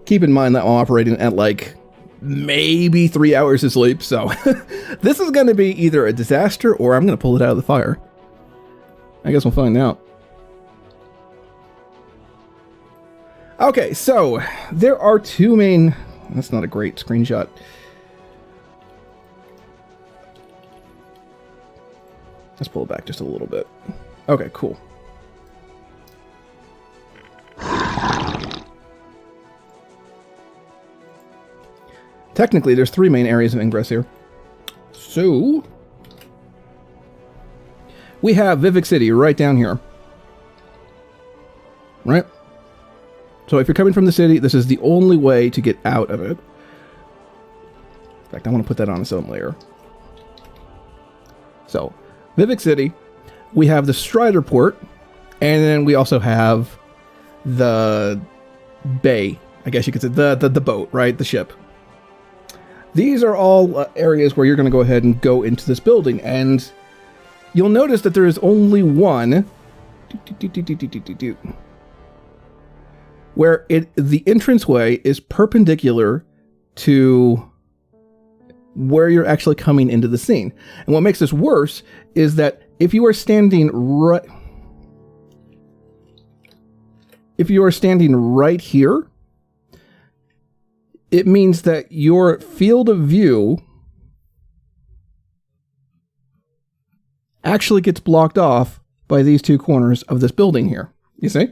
keep in mind that I'm operating at like maybe 3 hours of sleep, so this is going to be either a disaster or I'm going to pull it out of the fire. I guess we'll find out. Okay, so there are two main... That's not a great screenshot. Let's pull it back just a little bit. Okay, cool. Technically, there's 3 main areas of ingress here. So, we have Vivek City right down here. Right? So if you're coming from the city, this is the only way to get out of it. In fact, I want to put that on its own layer. So, Vivek City, we have the Strider Port, and then we also have the bay, I guess you could say, the boat, right? The ship. These are all areas where you're going to go ahead and go into this building, and you'll notice that there is only one where the entranceway is perpendicular to where you're actually coming into the scene. And what makes this worse is that if you are standing right here, it means that your field of view actually gets blocked off by these 2 corners of this building here. You see?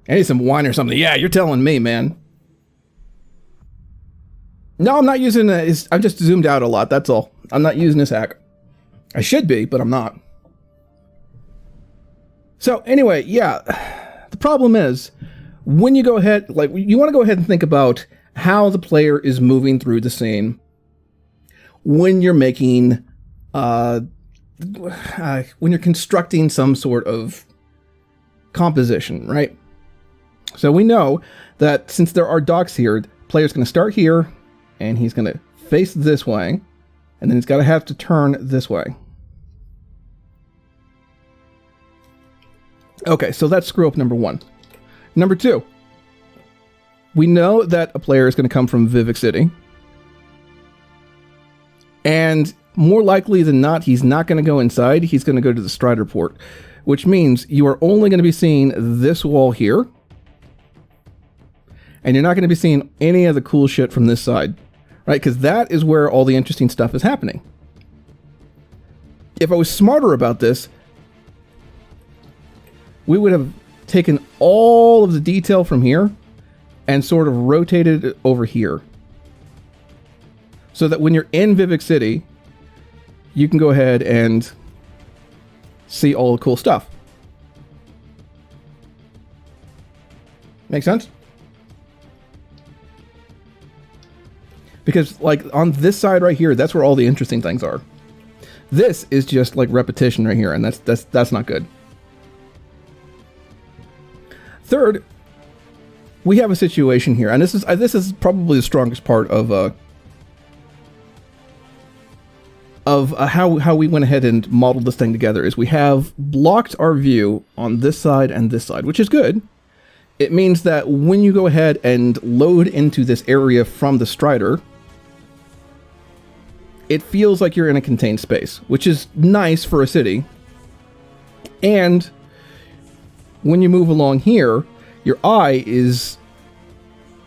I need some wine or something. Yeah, you're telling me, man. No, I'm not using it. I'm just zoomed out a lot, that's all. I'm not using this hack. I should be, but I'm not. So anyway, yeah. The problem is, when you go ahead, like, you want to go ahead and think about how the player is moving through the scene when you're making, when you're constructing some sort of composition, right? So we know that since there are docks here, the player's going to start here, and he's going to face this way, and then he's got to have to turn this way. Okay, so that's screw up number 1. Number 2, we know that a player is going to come from Vivek City, and more likely than not, he's not going to go inside, he's going to go to the Strider Port, which means you are only going to be seeing this wall here, and you're not going to be seeing any of the cool shit from this side, right? Because that is where all the interesting stuff is happening. If I was smarter about this, we would have taken all of the detail from here and sort of rotated it over here. So that when you're in Vivek City, you can go ahead and see all the cool stuff. Make sense? Because, like, on this side right here, that's where all the interesting things are. This is just, like, repetition right here, and that's not good. Third, we have a situation here, and this is probably the strongest part of how we went ahead and modeled this thing together, is we have blocked our view on this side and this side, which is good. It means that when you go ahead and load into this area from the Strider, it feels like you're in a contained space, which is nice for a city. And when you move along here, your eye is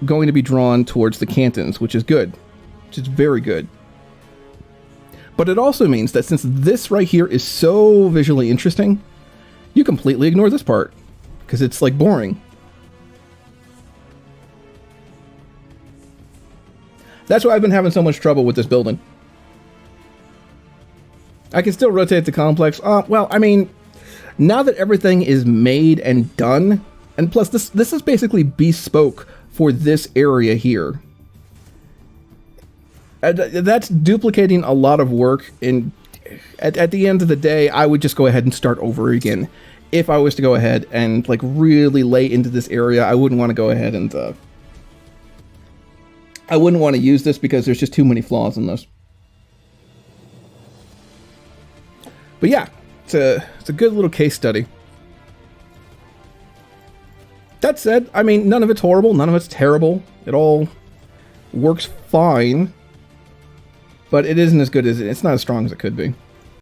going to be drawn towards the cantons, which is good, which is very good. But it also means that since this right here is so visually interesting, you completely ignore this part, because it's like boring. That's why I've been having so much trouble with this building. I can still rotate the complex. Well, I mean, now that everything is made and done, and plus this is basically bespoke for this area here. That's duplicating a lot of work, and at the end of the day, I would just go ahead and start over again. If I was to go ahead and like really lay into this area, I wouldn't want to go ahead and I wouldn't want to use this because there's just too many flaws in this. But yeah, it's a good little case study. That said, I mean, none of it's horrible, none of it's terrible. It all works fine, but it isn't as good as it's not as strong as it could be.